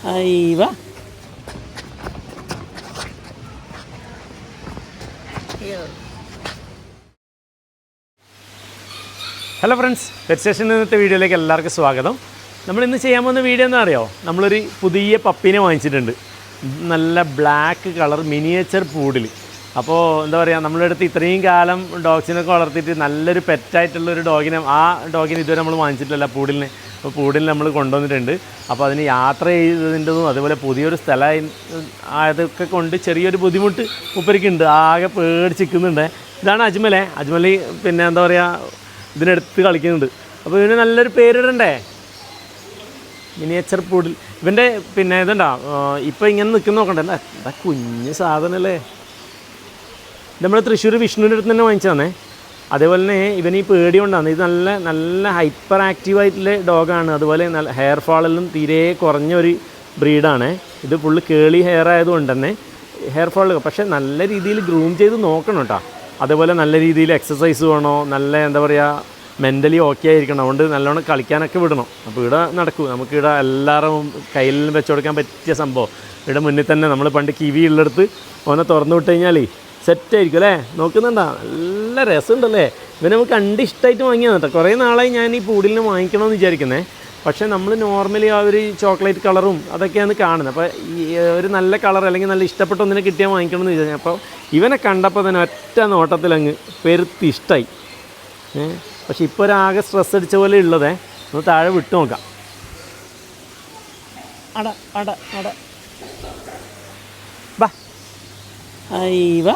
അയ്യ hello friends, pet സ്റ്റേഷനിൽ ഇന്നത്തെ വീഡിയോയിലേക്ക് എല്ലാവർക്കും സ്വാഗതം. നമ്മളിന്ന് ചെയ്യാൻ പോകുന്ന വീഡിയോ എന്താ അറിയോ? നമ്മളൊരു പുതിയ പപ്പീനെ വാങ്ങിച്ചിട്ടുണ്ട്. നല്ല ബ്ലാക്ക് കളർ മിനിയേച്ചർ പൂഡിൽ. അപ്പോൾ എന്താ പറയുക, നമ്മളുടെ അടുത്ത് ഇത്രയും കാലം ഡോഗ്സിനൊക്കെ വളർത്തിയിട്ട് നല്ലൊരു പെറ്റായിട്ടുള്ളൊരു ഡോഗിനെ ഇതുവരെ നമ്മൾ വാങ്ങിച്ചിട്ടില്ല, പൂഡിലിനെ. അപ്പോൾ പൂഡിൽ നമ്മൾ കൊണ്ടുവന്നിട്ടുണ്ട്. അപ്പോൾ അതിന് യാത്ര ചെയ്തതിൻ്റെതും അതുപോലെ പുതിയൊരു സ്ഥലം അതൊക്കെ കൊണ്ട് ചെറിയൊരു ബുദ്ധിമുട്ട് മൂപ്പരിക്കുണ്ട്. ആകെ പേടിച്ചിരിക്കുന്നുണ്ട്. ഇതാണ് അജ്മലേ. അജ്മൽ പിന്നെ എന്താ പറയുക, ഇതിനെടുത്ത് കളിക്കുന്നുണ്ട്. അപ്പോൾ ഇതിന് നല്ലൊരു പേരിടണ്ടേ, മിനിയേച്ചർ പൂഡിൽ. ഇവൻ്റെ പിന്നെ ഇതുണ്ടാ ഇപ്പോൾ ഇങ്ങനെ നിൽക്കുന്ന നോക്കണ്ടേ, എന്താ കുഞ്ഞ് സാധനമല്ലേ. നമ്മൾ തൃശ്ശൂർ വിഷ്ണുവിൻ്റെ അടുത്ത് തന്നെ വാങ്ങിച്ചതാണേ. അതേപോലെ തന്നെ ഇവന് ഈ പേടി കൊണ്ടാണ്. ഇത് നല്ല നല്ല ഹൈപ്പർ ആക്റ്റീവായിട്ടുള്ള ഡോഗാണ്. അതുപോലെ നല്ല ഹെയർ ഫാളെല്ലാം തീരെ കുറഞ്ഞ ഒരു ബ്രീഡാണ്. ഇത് ഫുള്ള് കേളി ഹെയർ ആയതുകൊണ്ട് തന്നെ ഹെയർ ഫാൾ, പക്ഷേ നല്ല രീതിയിൽ ഗ്രൂം ചെയ്ത് നോക്കണം കേട്ടോ. അതേപോലെ നല്ല രീതിയിൽ എക്സസൈസ് വേണോ, നല്ല എന്താ പറയുക മെൻ്റലി ഓക്കെ ആയിരിക്കണം. അതുകൊണ്ട് നല്ലോണം കളിക്കാനൊക്കെ വിടണം. അപ്പോൾ ഇവിടെ നടക്കും. നമുക്കിവിടെ എല്ലാവരും കയ്യിൽ വെച്ച് കൊടുക്കാൻ പറ്റിയ സംഭവം. ഇവിടെ മുന്നിൽ തന്നെ നമ്മൾ പണ്ട് കിവി ഉള്ളിടത്ത് ഓനെ തുറന്നു വിട്ട് കഴിഞ്ഞാൽ സെറ്റായിരിക്കും അല്ലേ. നോക്കുന്നുണ്ടോ, നല്ല രസമുണ്ടല്ലേ. ഇവനെ നമുക്ക് കണ്ട് ഇഷ്ടമായിട്ട് വാങ്ങിയാണ് കേട്ടോ. കുറേ നാളായി ഞാൻ ഈ പൂഡിലിനെ വാങ്ങിക്കണമെന്ന് വിചാരിക്കുന്നത്. പക്ഷേ നമ്മൾ നോർമലി ആ ഒരു ചോക്ലേറ്റ് കളറും അതൊക്കെയാണ് കാണുന്നത്. അപ്പോൾ ഈ ഒരു നല്ല കളർ അല്ലെങ്കിൽ നല്ല ഇഷ്ടപ്പെട്ട ഒന്നിനെ കിട്ടിയാൽ വാങ്ങിക്കണമെന്ന് വിചാരിച്ചു. അപ്പോൾ ഇവനെ കണ്ടപ്പോൾ തന്നെ ഒറ്റ നോട്ടത്തിലങ്ങ് പെരുത്തി ഇഷ്ടമായി. പക്ഷെ ഇപ്പോൾ ഒരാകെ സ്ട്രെസ് അടിച്ച പോലെ ഉള്ളതേ. ഒന്ന് താഴെ വിട്ടു നോക്കാം. അട അട അട ബാ അയ്യ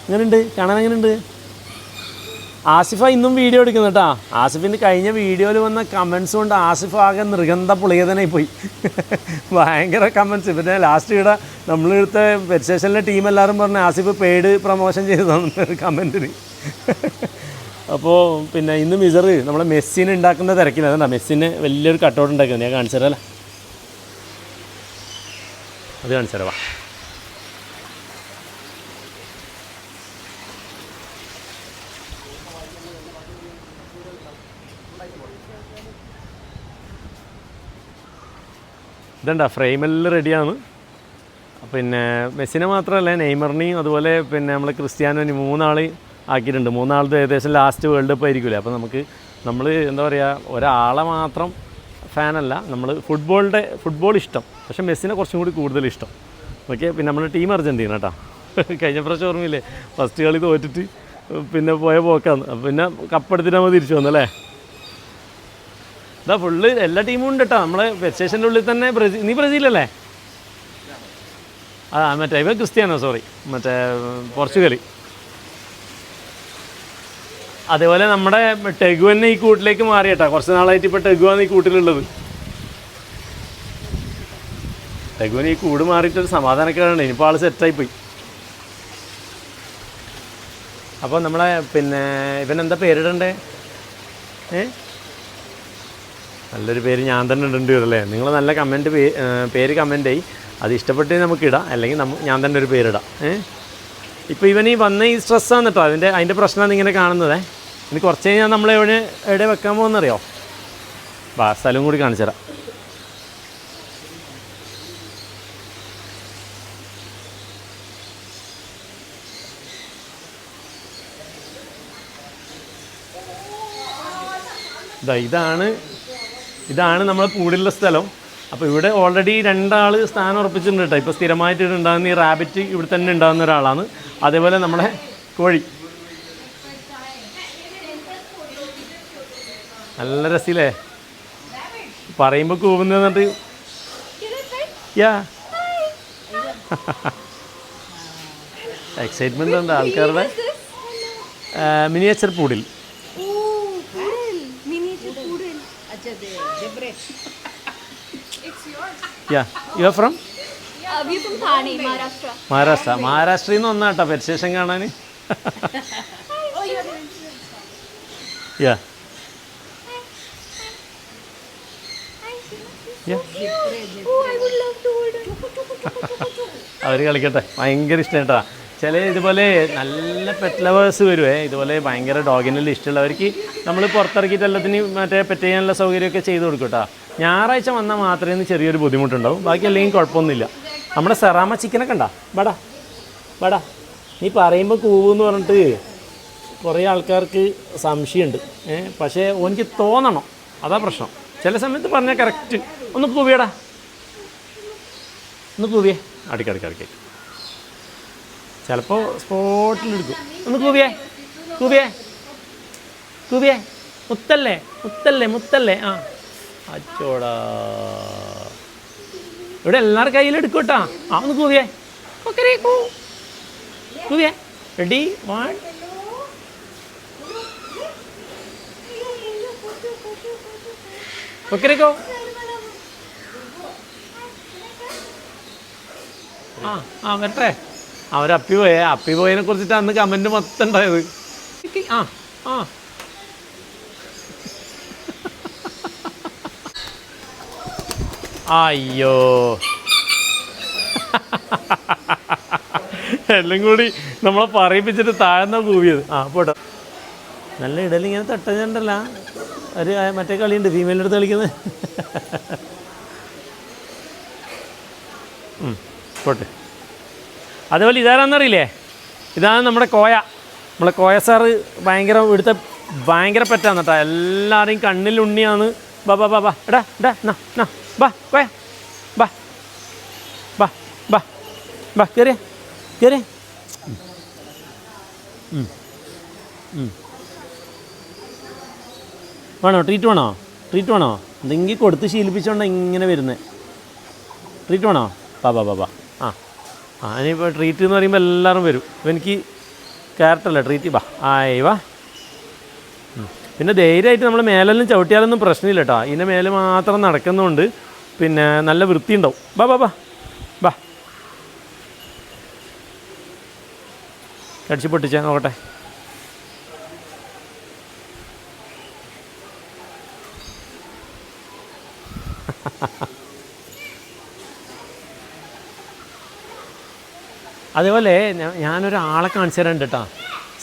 എങ്ങനെയുണ്ട് കാണാൻ? എങ്ങനെയുണ്ട്? ആസിഫ ഇന്നും വീഡിയോ എടുക്കുന്നു കേട്ടോ. ആസിഫിൻ്റെ കഴിഞ്ഞ വീഡിയോയിൽ വന്ന കമൻസ് കൊണ്ട് ആസിഫ് ആകെ നിർഗന്ധ പുളിയതനായി പോയി. ഭയങ്കര കമൻസ്. പിന്നെ ലാസ്റ്റ് ഇവിടെ നമ്മളെടുത്ത പെറ്റ് സ്റ്റേഷനിലെ ടീം എല്ലാവരും പറഞ്ഞു ആസിഫ് പെയ്ഡ് പ്രൊമോഷൻ ചെയ്തതാണ് കമൻറ്റിന്. അപ്പോൾ പിന്നെ ഇന്ന് മിസർ നമ്മളെ മെസ്സിനെ ഉണ്ടാക്കുന്ന തിരക്കില്ല. അതുകൊണ്ടാണ് മെസ്സിന് വലിയൊരു കട്ടൗട്ട് ഉണ്ടാക്കുന്നത്. ഞാൻ കാണിച്ചു തരാമല്ലേ, അത് കാണിച്ചു തരാം. ഇതുണ്ട ഫ്രെയിമെല്ലാം റെഡിയാണ്. പിന്നെ മെസ്സിനെ മാത്രമല്ല നെയ്മറിനെയും അതുപോലെ പിന്നെ നമ്മൾ ക്രിസ്ത്യാനോനെയും 3 ആൾ ആക്കിയിട്ടുണ്ട്. 3 ആളത് ഏകദേശം ലാസ്റ്റ് വേൾഡ് കപ്പ് ആയിരിക്കില്ലേ. അപ്പോൾ നമ്മൾ എന്താ പറയുക, ഒരാളെ മാത്രം ഫാനല്ല. നമ്മൾ ഫുട്ബോൾ ഇഷ്ടം, പക്ഷേ മെസ്സിനെ കുറച്ചും കൂടി കൂടുതൽ ഇഷ്ടം. ഓക്കെ. പിന്നെ നമ്മുടെ ടീം അർജൻറ്റീന കേട്ടോ. കഴിഞ്ഞ പ്രാവശ്യം ഓർമ്മയില്ലേ, ഫസ്റ്റ് കളി തോറ്റിട്ട് പിന്നെ പോയ പോക്കാന്ന്. പിന്നെ കപ്പെടുത്തിട്ട് നമ്മൾ തിരിച്ചു വന്നല്ലേ. ഇതാ ഫുള്ള് എല്ലാ ടീമും ഉണ്ട് കേട്ടോ. നമ്മളെ പെറ്റ് സ്റ്റേഷൻ്റെ ഉള്ളിൽ തന്നെ നീ ബ്രസീലല്ലേ? മറ്റേ ഇവ ക്രിസ്ത്യാനോ, സോറി, മറ്റേ പോർച്ചുഗൽ. അതേപോലെ നമ്മുടെ ടെഗുവന്നെ ഈ കൂട്ടിലേക്ക് മാറി കേട്ടോ. കുറച്ച് നാളായിട്ട് ഇപ്പോൾ ടെഗുവാണ് ഈ കൂട്ടിലുള്ളത്. ടെഗുവിന് ഈ കൂട് മാറിയിട്ടൊരു സമാധാനക്കേടാണ്. ഇനിയിപ്പോൾ ആൾ സെറ്റായിപ്പോയി. അപ്പോൾ നമ്മളെ പിന്നെ ഇവനെന്താ പേരിടണ്ടേ? നല്ലൊരു പേര് ഞാൻ തന്നെ ഇടേണ്ടി വരല്ലേ. നിങ്ങൾ നല്ല പേര് കമൻറ്റ് ചെയ്യും. അത് ഇഷ്ടപ്പെട്ട് നമുക്കിടാം, അല്ലെങ്കിൽ ഞാൻ തന്നെ ഒരു പേരിടാം. ഇപ്പോൾ ഇവന് വന്ന ഈ സ്ട്രെസ്സാണ് കേട്ടോ. അതിൻ്റെ പ്രശ്നമാണ് ഇങ്ങനെ കാണുന്നത്. ഇനി കുറച്ച് കഴിഞ്ഞാൽ നമ്മൾ എവിടെ വെക്കാൻ പോകുന്നറിയോ? സ്ഥലം കൂടി കാണിച്ചു തരാം. ഇതാണ് നമ്മളെ പൂടിലുള്ള സ്ഥലം. അപ്പോൾ ഇവിടെ ഓൾറെഡി 2 ആൾ സ്ഥാനം ഉറപ്പിച്ചിട്ടുണ്ട് കേട്ടോ. ഇപ്പോൾ സ്ഥിരമായിട്ട് ഉണ്ടാകുന്ന ഈ റാബിറ്റ് ഇവിടെ തന്നെ ഉണ്ടാകുന്ന ഒരാളാണ്. അതേപോലെ നമ്മളെ കോഴി നല്ല രസില്ലേ, പറയുമ്പോൾ കൂവുന്നിട്ട്. എക്സൈറ്റ്മെൻ്റ് ഉണ്ട് ആൾക്കാരുടെ. Miniature poodle. You are from? We're from Thane, Maharashtra. മഹാരാഷ്ട്രയിൽ നിന്ന് വന്നാ കേട്ടോ പെറ്റ് സ്റ്റേഷൻ കാണാൻ. അവർ കളിക്കട്ടെ. ഭയങ്കര ഇഷ്ടം കേട്ടോ. ചില ഇതുപോലെ നല്ല പെറ്റ് ലവേഴ്സ് വരുവേ, ഇതുപോലെ ഭയങ്കര ഡോഗിനെല്ലാം ഇഷ്ടമുള്ളവർക്ക് നമ്മൾ പുറത്തിറക്കിയിട്ട് എല്ലാത്തിനും മറ്റേ പെറ്റ് ചെയ്യാനുള്ള സൗകര്യമൊക്കെ ചെയ്ത് കൊടുക്കും കേട്ടോ. ഞായറാഴ്ച വന്നാൽ മാത്രമേ ചെറിയൊരു ബുദ്ധിമുട്ടുണ്ടാവും, ബാക്കി അല്ലെങ്കിൽ കുഴപ്പമൊന്നുമില്ല. നമ്മുടെ സെറാമ ചിക്കനൊക്കെ ഉണ്ടോ? ബടാ ബടാ, നീ പറയുമ്പോൾ കൂവെന്ന് പറഞ്ഞിട്ട് കുറേ ആൾക്കാർക്ക് സംശയമുണ്ട്. പക്ഷേ എനിക്ക് തോന്നണം, അതാ പ്രശ്നം. ചില സമയത്ത് പറഞ്ഞാൽ കറക്റ്റ്. ഒന്ന് കൂവിയടാ, ഒന്ന് കൂവിയേ, അടുക്കടുക്കടുക്ക. ചിലപ്പോൾ സ്പോട്ടിലെടുക്കും. ഒന്ന് കൂവിയേ കൂവിയേ കൂവിയേ, മുത്തല്ലേ മുത്തല്ലേ മുത്തല്ലേ. ആ അച്ചോടാ, ഇവിടെ എല്ലാവരുടെ കയ്യിലെടുക്കും കേട്ടോ. ആ ഒന്ന് കൂവിയേ, ഓക്കെ കൂവിയേ. Ready 1 okay. ആ വരട്ടെ. അവരപ്പി പോയതിനെ കുറിച്ചിട്ട് അന്ന് കമൻറ്റ് മൊത്തം ഉണ്ടായത്. ആ ആ അയ്യോ, എല്ലാം കൂടി നമ്മളെ പറയിപ്പിച്ചിട്ട് താഴ്ന്ന കൂവിയത്. ആ പോട്ടെ. നല്ല ഇടലിങ്ങനെ തട്ടുന്നുണ്ടല്ല. ഒരു മറ്റേ കളിയുണ്ട് ഫീമെയിലിൻ്റെ അടുത്ത് കളിക്കുന്നത്. പോട്ടെ. അതേപോലെ ഇതാരാന്നറിയില്ലേ, ഇതാണ് നമ്മുടെ കോയ. നമ്മളെ കോയ സാറ് ഭയങ്കര ഇവിടുത്തെ ഭയങ്കര പെറ്റാന്ന് കേട്ടോ. എല്ലാവരെയും കണ്ണിൽ ഉണ്ണിയാണ്. ബാ ബാ ബാ ബാ എടാ എടാ നാ ബാ കോയ ബാ ബാ ബാ ബാ കയറിയ കയറിയ. വേണോ ട്രീറ്റ് വേണോ? ട്രീറ്റ് വേണോ? എന്തെങ്കിലും കൊടുത്ത് ശീലിപ്പിച്ചോണ്ടാ ഇങ്ങനെ വരുന്നത്. ട്രീറ്റ് വേണോ? ബാ ബാ ബാ ബാ. ആ ഇനിയിപ്പോൾ ട്രീറ്റ് എന്ന് പറയുമ്പോൾ എല്ലാവരും വരും. അപ്പോൾ എനിക്ക് ക്യാരറ്റല്ല ട്രീറ്റ്. ബാ ആയി വാ. പിന്നെ ധൈര്യമായിട്ട് നമ്മൾ മേലെല്ലാം ചവിട്ടിയാലൊന്നും പ്രശ്നമില്ല കേട്ടോ. ഇതിൻ്റെ മേലെ മാത്രം നടക്കുന്നതുകൊണ്ട് പിന്നെ നല്ല വൃത്തി ഉണ്ടാവും. ബാ ബാ ബാ ബാ. കടിച്ച് പൊട്ടിച്ചാൽ നോക്കട്ടെ. അതേപോലെ ഞാനൊരാളെ കാണിച്ചു തരാനുണ്ട് കേട്ടോ.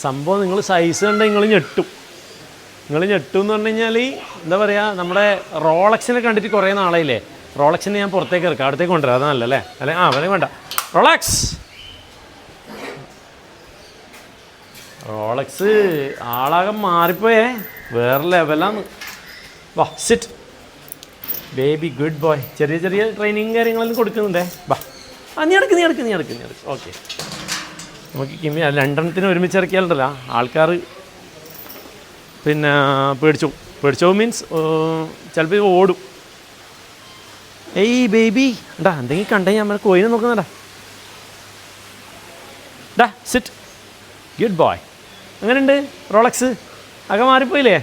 സംഭവം നിങ്ങൾ സൈസ് കണ്ടാൽ നിങ്ങൾ ഞെട്ടും. എന്ന് പറഞ്ഞു കഴിഞ്ഞാൽ എന്താ പറയുക, നമ്മുടെ റോളക്സിനെ കണ്ടിട്ട് കുറേ നാളായില്ലേ. റോളക്സിനെ ഞാൻ പുറത്തേക്ക് ഇറക്കാം, അടുത്തേക്ക് കൊണ്ടുവരാം. അതാണല്ലേ അല്ലേ? ആ വരെ വേണ്ട. റോളക്സ് ആളാകെ മാറിപ്പോയേ, വേറെ ലെവലാണ്. വാ സിറ്റ് ബേബി, ഗുഡ് ബോയ്. ചെറിയ ചെറിയ ട്രെയിനിങ് കാര്യങ്ങളെല്ലാം കൊടുക്കുന്നുണ്ടേ. ബാ നീ നടക്ക്. ഓക്കെ. നമുക്ക് കിമ്മി രണ്ടെണ്ണത്തിന് ഒരുമിച്ച് ഇറക്കിയാലുണ്ടല്ലോ ആൾക്കാർ പിന്നെ പേടിച്ചോ മീൻസ് ചിലപ്പോൾ ഇത് ഓടും. ഏയ് ബേബി ഡാ, എന്തെങ്കിലും കണ്ടേ ഞാൻ കോയിനെ നോക്കുന്നുണ്ടാ. ഡാ സിറ്റ്, ഗുഡ് ബോയ്. അങ്ങനെയുണ്ട് റോളക്സ് ഒക്കെ മാറിപ്പോയില്ലേ.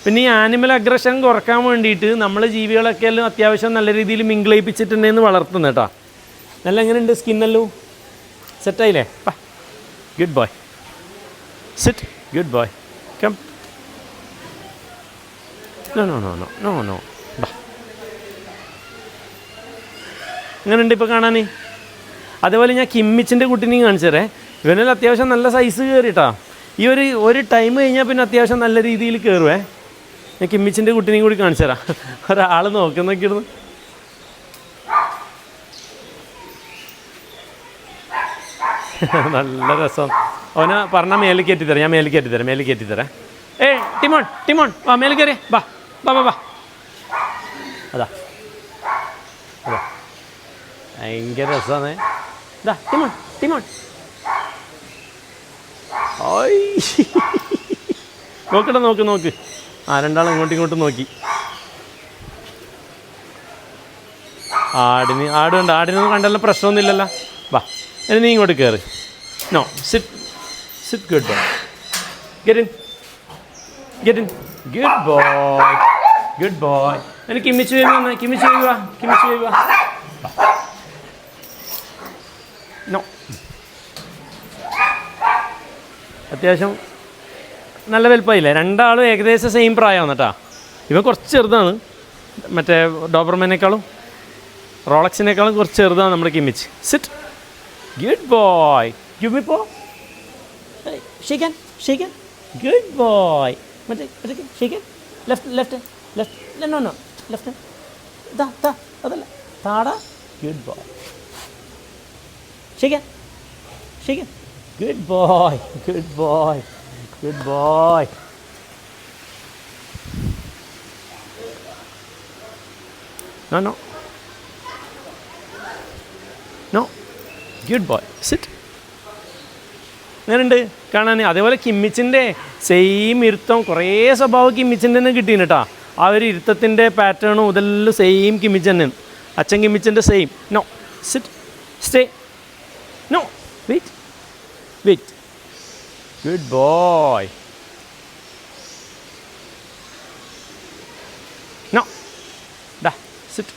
പിന്നെ ഈ ആനിമൽ അഗ്രഷൻ കുറക്കാൻ വേണ്ടിയിട്ട് നമ്മൾ ജീവികളൊക്കെ എല്ലാം അത്യാവശ്യം നല്ല രീതിയിൽ മിങ്കിളയിപ്പിച്ചിട്ടുണ്ടെന്ന് വളർത്തുന്നത് കേട്ടോ. നല്ല എങ്ങനെയുണ്ട് സ്കിന്നല്ലോ? സെറ്റായില്ലേ? വാ good boy. Sit, good boy. Come. No. ബാ. എങ്ങനെയുണ്ട് ഇപ്പോൾ കാണാൻ? അതേപോലെ ഞാൻ കിമ്മിച്ചിൻ്റെ കുട്ടീനെയും കാണിച്ചു തരേ. ഇവനെല്ലാം അത്യാവശ്യം നല്ല സൈസ് കയറിയിട്ടാ. ഈ ഒരു ടൈം കഴിഞ്ഞാൽ പിന്നെ അത്യാവശ്യം നല്ല രീതിയിൽ കയറുവേ. ഞാൻ കിമ്മിച്ചിൻ്റെ കുട്ടീനെയും കൂടി കാണിച്ചു തരാം. ഒരാൾ നോക്കിയിരുന്നു. നല്ല രസം. അവനെ പറഞ്ഞാൽ മേലിൽ കയറ്റിത്തരാം. ഞാൻ മേലിൽ കയറ്റിത്തരാം. ഏയ് ടിമോൺ വാ, മേലിൽ കയറിയേ. ബാ ബാ ബാ ബാ. അതാ ഭയങ്കര രസമാണ്. ഇതാ ടിമോൺ. നോക്കട്ടെ, നോക്ക്. ആ രണ്ടാളും ഇങ്ങോട്ടും നോക്കി. ആടിനൊന്നും കണ്ടല്ലോ, പ്രശ്നമൊന്നുമില്ലല്ലോ. വാ ഇനി നീ ഇങ്ങോട്ട് കയറി. No sit good boy. Get in good boy. എനിക്ക് കിമ്മിച്ച് കഴിയുക. നോ. അത്യാവശ്യം നല്ല വലുപ്പമായില്ലേ? രണ്ടാളും ഏകദേശം സെയിം പ്രായമാണ് കേട്ടോ. ഇവൻ കുറച്ച് ചെറുതാണ്, മറ്റേ ഡോബർമാനേക്കാളും റോളക്സിനേക്കാളും കുറച്ച് ചെറുതാണ് നമ്മുടെ Kimmich. Sit, good boy. Give me paw. Hey, shake hand. Shake hand. Good boy. Shake hand. Left. No. Left hand. Da. Adalla. Tada. Good boy. Shake hand. Good boy. No. Good boy. Sit. അങ്ങനെയുണ്ട് കാണാൻ. അതേപോലെ കിമ്മിച്ചിൻ്റെ same ഇരുത്തം കുറേ സ്വഭാവം കിമ്മിച്ചിൻ്റെ തന്നെ കിട്ടീന് കേട്ടോ. ആ ഒരു ഇരുത്തത്തിൻ്റെ പാറ്റേണും ഇതെല്ലാം സെയിം കിമ്മിച്ച് തന്നെയാണ്. അച്ഛൻ കിമ്മിച്ചിൻ്റെ same. No sit stay. No wait. Good boy. No ഡാ സിറ്റ്.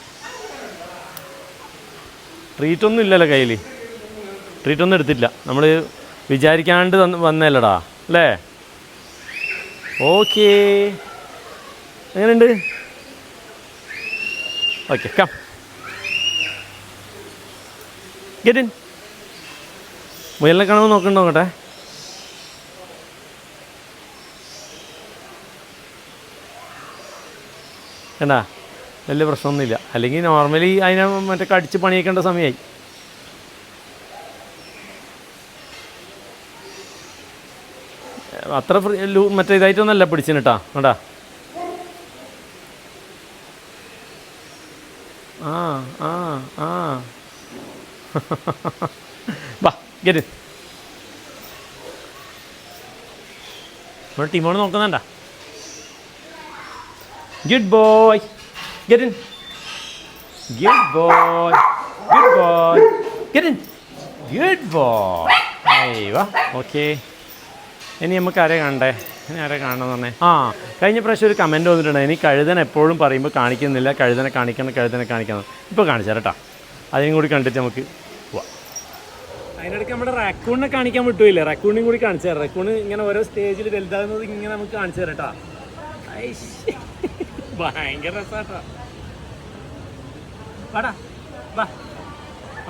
ട്രീറ്റൊന്നും ഇല്ലല്ലോ കയ്യിൽ. ട്രീറ്റൊന്നും എടുത്തില്ല. നമ്മൾ വിചാരിക്കാണ്ട് വന്നല്ലടാ അല്ലേ? ഓക്കേ, എങ്ങനെയുണ്ട്? Okay, come get in. മുയലിനെ കാണുമ്പോൾ നോക്കണ്ടോ നോക്കട്ടെ. കണ്ടാ, വലിയ പ്രശ്നമൊന്നുമില്ല. അല്ലെങ്കിൽ നോർമലി അതിനെ മറ്റേ കടിച്ച് പണിയേക്കേണ്ട സമയമായി. അത്ര മറ്റേ ഇതായിട്ടൊന്നല്ല പിടിച്ചിന് കേട്ടാ. കണ്ടാ, ആ ബാ ഗെറ്റ്. നമ്മുടെ ടീമോട് നോക്കുന്നുണ്ടാ. Good boy. Get in. Good boy. Get in. Good boy. വാ. ഓക്കെ, ഇനി നമുക്ക് ആരെ കാണണ്ടേ? ഇനി ആരെ കാണണമെന്ന് പറഞ്ഞേ. കഴിഞ്ഞ പ്രാവശ്യം ഒരു കമൻറ്റ് വന്നിട്ടുണ്ട്, എനിക്ക് കഴുതൻ എപ്പോഴും പറയുമ്പോൾ കാണിക്കുന്നില്ല, കഴുതനെ കാണിക്കണം. ഇപ്പോൾ കാണിച്ചാൽ കേട്ടോ. അതിനും കൂടി കണ്ടിട്ട് നമുക്ക് പോവാം. അതിനിടയ്ക്ക് നമ്മുടെ റക്കൂണിനെ കാണിക്കാൻ വിട്ടുമില്ല. റക്കൂണിനും കൂടി കാണിച്ചു തരാം. റക്കൂണ് ഇങ്ങനെ ഓരോ സ്റ്റേജിൽ വലുതാകുന്നത് ഇങ്ങനെ നമുക്ക് കാണിച്ചു തരാം കേട്ടോ. ഭയങ്കര രസമാട്ടോ. വാടാ വാ.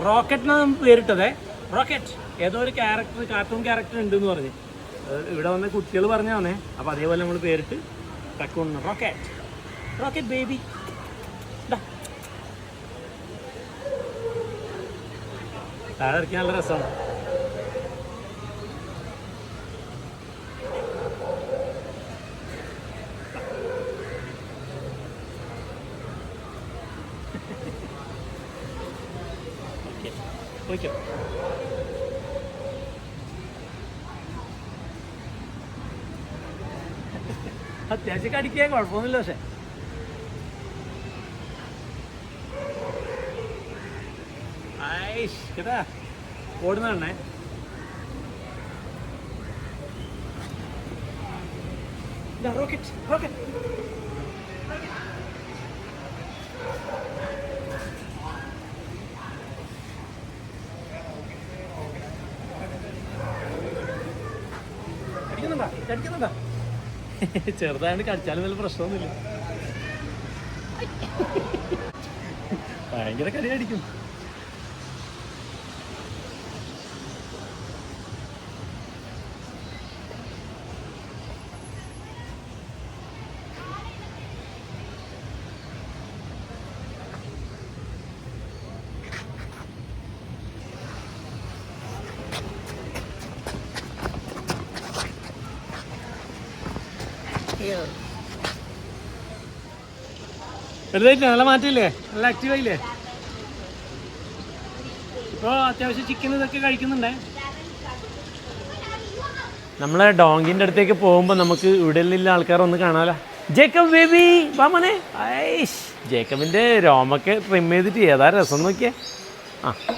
റോക്കറ്റിനാണ് പേരിട്ടതേ. റോക്കറ്റ് ഏതോ ഒരു ക്യാരക്ടർ, കാർട്ടൂൺ ക്യാരക്ടർ ഉണ്ടെന്ന് പറഞ്ഞ് ഇവിടെ വന്ന കുട്ടികൾ പറഞ്ഞാണേ. അപ്പോൾ അതേപോലെ നമ്മൾ പേരിട്ട് റക്കൂൺ. Rocket baby. താഴെ ഇറക്കാൻ നല്ല രസമാണ്. ഓക്കെ, അത്യാവശ്യം കടിക്കാൻ കുഴപ്പമൊന്നുമില്ല. പക്ഷേ കേട്ടാ ഓടുന്നതാണേ. റോക്കറ്റ്. കടിക്കുന്നുണ്ടാ? ചെറുതായിട്ട് കടിച്ചാലും വല്ല പ്രശ്നമൊന്നുമില്ല. ഭയങ്കര കടി കടിക്കും. വലുതായിട്ട് നല്ല മാറ്റമില്ലേ? നല്ല ആക്റ്റീവായില്ലേ? ഇപ്പോൾ അത്യാവശ്യം ചിക്കൻ ഇതൊക്കെ കഴിക്കുന്നുണ്ടേ. നമ്മളെ ഡോങ്കിൻ്റെ അടുത്തേക്ക് പോകുമ്പോൾ നമുക്ക് ഇവിടെയുള്ള ആൾക്കാരൊന്ന് കാണാമല്ലോ. ജേക്കബ് ബേബി വാമനെ. ജേക്കബിൻ്റെ രോമൊക്കെ ട്രിം ചെയ്തിട്ട് ഏതാ രസം നോക്കിയേ.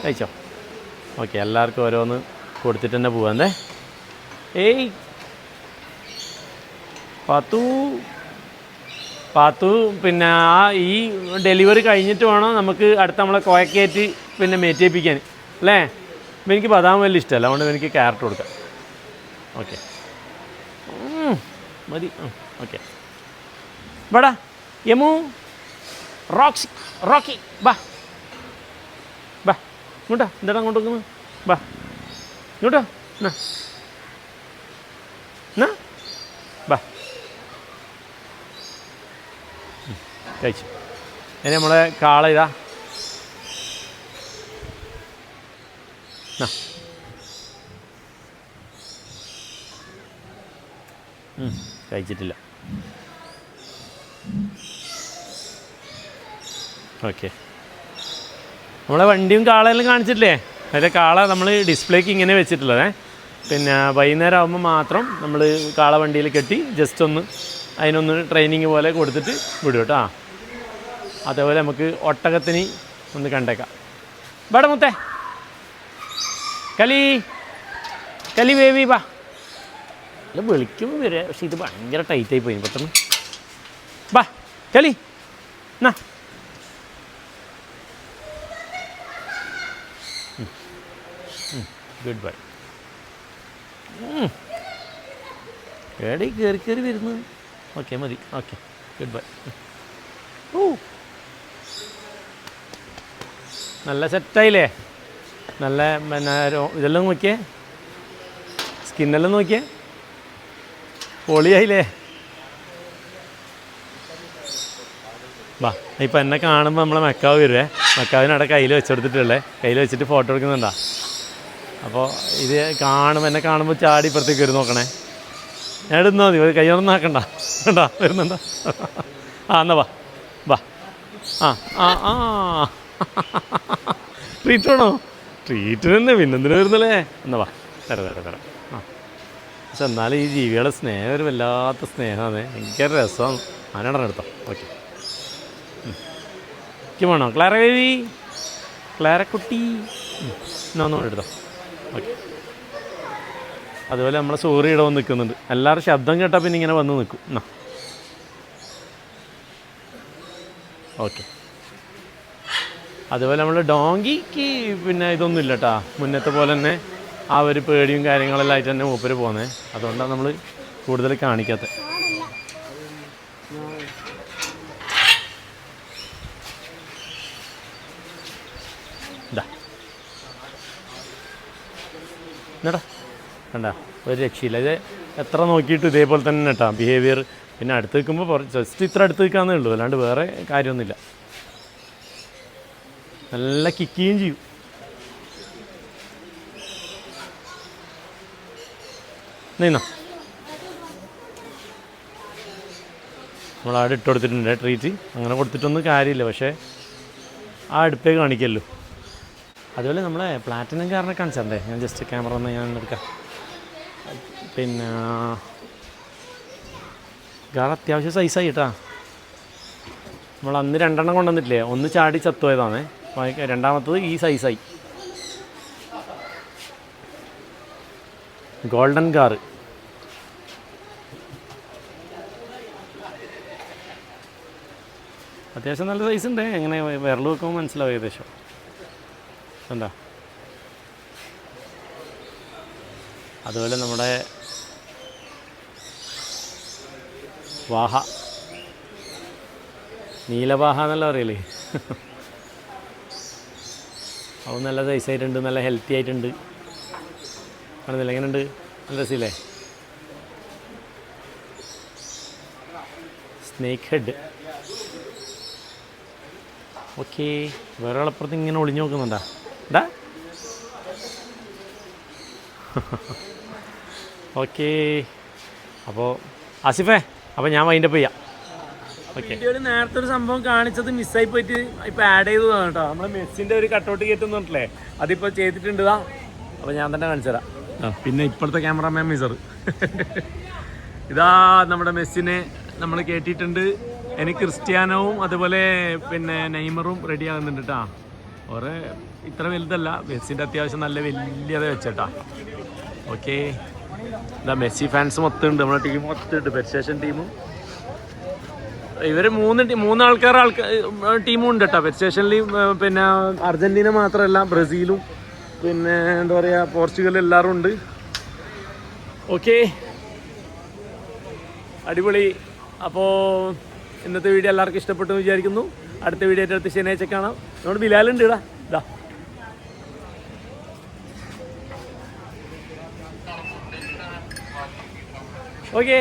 കഴിച്ചോ. ഓക്കെ, എല്ലാവർക്കും ഓരോന്ന് കൊടുത്തിട്ട് തന്നെ പോവാന്തേ. ഏയ് പാത്തു പിന്നെ ഈ ഡെലിവറി കഴിഞ്ഞിട്ട് വേണം നമുക്ക് അടുത്ത നമ്മളെ കോയക്കേറ്റ് പിന്നെ മേറ്റേപ്പിക്കാൻ അല്ലേ? അപ്പം എനിക്ക് ബദാം വലിയ ഇഷ്ടമല്ല, അതുകൊണ്ട് എനിക്ക് ക്യാരറ്റ് കൊടുക്കാം. ഓക്കെ മതി. ഓക്കെ വാടാ യമു. റോക്കി ബാ ഇങ്ങോട്ടാ. എന്താടാ അങ്ങോട്ട് വെക്കുന്നു? ബാ ഇങ്ങോട്ടോ എന്നാ എന്നാ ബാ കഴിച്ചു. ഇനി നമ്മളെ കാള ഇതാ കഴിച്ചിട്ടില്ല. ഓക്കെ, നമ്മളെ വണ്ടിയും കാളയെല്ലാം കാണിച്ചിട്ടില്ലേ? അതിലെ കാള നമ്മൾ ഡിസ്പ്ലേക്ക് ഇങ്ങനെ വെച്ചിട്ടുള്ളതേ. പിന്നെ വൈകുന്നേരം ആകുമ്പോൾ മാത്രം നമ്മൾ കാള വണ്ടിയിൽ കെട്ടി ജസ്റ്റ് ഒന്ന് അതിനൊന്ന് ട്രെയിനിങ് പോലെ കൊടുത്തിട്ട് വിടും കേട്ടോ. അതേപോലെ നമുക്ക് ഒട്ടകത്തിന് ഒന്ന് കണ്ടേക്കാം. ഇവിടെ മുത്തേ കലി കലി ബേബി ബാ. അല്ല വിളിക്കുമ്പോൾ വരെ, പക്ഷെ ഇത് ഭയങ്കര ടൈറ്റായി പോയി പെട്ടെന്ന്. ബാ കലി എന്നാ ഗുഡ് ബൈ. എവിടെ കയറി കയറി വരുന്നു? ഓക്കെ മതി. Okay good bye. ഓ നല്ല സെറ്റായില്ലേ? നല്ല പിന്നെ ഇതെല്ലാം നോക്കിയേ, സ്കിന്നെല്ലാം നോക്കിയേ, പൊളിയായില്ലേ? വാ, ഇപ്പം എന്നെ കാണുമ്പോൾ നമ്മളെ മെക്കാവ് വരുവേ. മെക്കാവിനവിടെ കയ്യിൽ വെച്ചെടുത്തിട്ടുള്ളേ, കയ്യിൽ വെച്ചിട്ട് ഫോട്ടോ എടുക്കുന്നുണ്ടാ. അപ്പോൾ ഇത് കാണുമ്പോൾ എന്നെ കാണുമ്പോൾ ചാടി ഇപ്പുറത്തേക്ക് വരും. നോക്കണേ, ഞാൻ ഇടുന്നാൽ മതി, ഒരു കയ്യൊന്നും ആക്കണ്ട. കണ്ടാ വരുന്നുണ്ടോ? എന്നാ വാ വാ. ആ ആ ആ ട്രീറ്റ് വേണോ? ട്രീറ്റിന് തന്നെ പിന്നെന്തിനു വരുന്നല്ലേ? എന്നാ വാ, തരാം തരാം തരാം. ആ പക്ഷെ എന്നാലും ഈ ജീവികളുടെ സ്നേഹം ഒരു വല്ലാത്ത സ്നേഹമാണ്, ഭയങ്കര രസമാണ്. ആനടണം എടുത്തോ. ഓക്കെ വേണോ? ക്ലാര ബേബി, ക്ലാരക്കുട്ടി എന്നാ ഒന്നും എടുത്തോ. ഓക്കെ, അതുപോലെ നമ്മളെ സോറി ഇവിടെ വന്ന് നിൽക്കുന്നുണ്ട്. എല്ലാവരും ശബ്ദം കേട്ടാൽ പിന്നെ ഇങ്ങനെ വന്ന് നിൽക്കും. എന്നാ ഓക്കെ. അതുപോലെ നമ്മൾ ഡോങ്കിക്ക് പിന്നെ ഇതൊന്നും ഇല്ല കേട്ടോ, മുന്നത്തെ പോലെ തന്നെ ആ ഒരു പേടിയും കാര്യങ്ങളെല്ലാം ആയിട്ട് തന്നെ മൂപ്പര് പോകുന്നത്. അതുകൊണ്ടാണ് നമ്മൾ കൂടുതൽ കാണിക്കാത്തത്. ഇതാ എന്നടാ കണ്ട, ഒരു രക്ഷയില്ല. ഇത് എത്ര നോക്കിയിട്ട് ഇതേപോലെ തന്നെ കേട്ടോ ബിഹേവിയർ. പിന്നെ അടുത്ത് നിൽക്കുമ്പോൾ ജസ്റ്റ് ഇത്ര അടുത്ത് നിൽക്കാന്നേ ഉള്ളൂ, അല്ലാണ്ട് വേറെ കാര്യമൊന്നുമില്ല. നല്ല കിക്കുകയും ചെയ്യും. നീന്നോ നമ്മളവിടെ ഇട്ട് കൊടുത്തിട്ടുണ്ട് ട്രീറ്റ്. അങ്ങനെ കൊടുത്തിട്ടൊന്നും കാര്യമില്ല, പക്ഷേ ആ അടുപ്പേ കാണിക്കല്ലോ. അതുപോലെ നമ്മളെ പ്ലാറ്റിനം കാറിനെ കാണിച്ചേ. ഞാൻ ജസ്റ്റ് ക്യാമറ ഒന്ന് ഞാൻ എടുക്കാം. പിന്നെ കാർ അത്യാവശ്യം സൈസായി കേട്ടാ. നമ്മൾ അന്ന് 2 കൊണ്ടുവന്നിട്ടില്ലേ, ഒന്ന് ചാടി ചത്തുപോയതാണ്, രണ്ടാമത്തത് ഈ സൈസായി. Golden car. അത്യാവശ്യം നല്ല സൈസ് ഉണ്ട്. എങ്ങനെ വിരൽ വെക്കുമ്പോൾ മനസ്സിലാവും ഏകദേശം. എന്താ അതുപോലെ നമ്മുടെ വാഹ, നീലവാഹ എന്നല്ല പറയല്ലേ, അത് നല്ല സൈസായിട്ടുണ്ട്, നല്ല ഹെൽത്തി ആയിട്ടുണ്ട്. കാണുന്നില്ല എങ്ങനെയുണ്ട്? നല്ല രസമില്ലേ? Snake head. ഓക്കെ, വേറെ ആളപ്പുറത്ത് ഇങ്ങനെ ഒളിഞ്ഞു നോക്കുന്നുണ്ടാ? എന്താ? ഓക്കെ, അപ്പോൾ ആസിഫേ, അപ്പോൾ ഞാൻ വൈൻഡപ്പ് ചെയ്യാം. ഓക്കെ, വീഡിയോയിൽ നേരത്തെ ഒരു സംഭവം കാണിച്ചത് മിസ്സായി പോയിട്ട് ഇപ്പോൾ ആഡ് ചെയ്തതാണ് കേട്ടോ. നമ്മൾ മെസ്സിൻ്റെ ഒരു കട്ടൗട്ട് കയറ്റുന്നുണ്ടല്ലേ, അതിപ്പോൾ ചെയ്തിട്ടുണ്ട്. അപ്പോൾ ഞാൻ തന്നെ കാണിച്ചു തരാം. പിന്നെ ഇപ്പോഴത്തെ ക്യാമറാമാൻ മിസർ ഇതാ നമ്മുടെ മെസ്സിനെ നമ്മൾ കയറ്റിയിട്ടുണ്ട്. എനിക്ക് ക്രിസ്ത്യാനോവും അതുപോലെ പിന്നെ നെയ്മറും റെഡി ആകുന്നുണ്ട് കേട്ടോ. ഓരോ ഇത്ര വലുതല്ല, മെസ്സിൻ്റെ അത്യാവശ്യം നല്ല വലിയതേ വെച്ചേട്ടാ. ഓക്കെ, ഇതാ മെസ്സി ഫാൻസ് മൊത്തം ഉണ്ട്, നമ്മുടെ ടീം മൊത്തം ഉണ്ട്, പെർസേഷൻ ടീമും. ഇവർ മൂന്ന് ആൾക്കാർ ടീമും ഉണ്ട് കേട്ടോ പെർസേഷനിൽ. പിന്നെ അർജൻറ്റീന മാത്രമല്ല, ബ്രസീലും പിന്നെ എന്താ പറയുക പോർച്ചുഗൽ എല്ലാവരും ഉണ്ട്. ഓക്കെ, അടിപൊളി. അപ്പോൾ ഇന്നത്തെ വീഡിയോ എല്ലാവർക്കും ഇഷ്ടപ്പെട്ടു എന്ന് വിചാരിക്കുന്നു. അടുത്ത വീഡിയോ ആയിട്ട് അടുത്ത ശനിയാഴ്ച കാണാം. നമ്മുടെ ബിലാലുണ്ട് ഇടാ. ഓക്കെ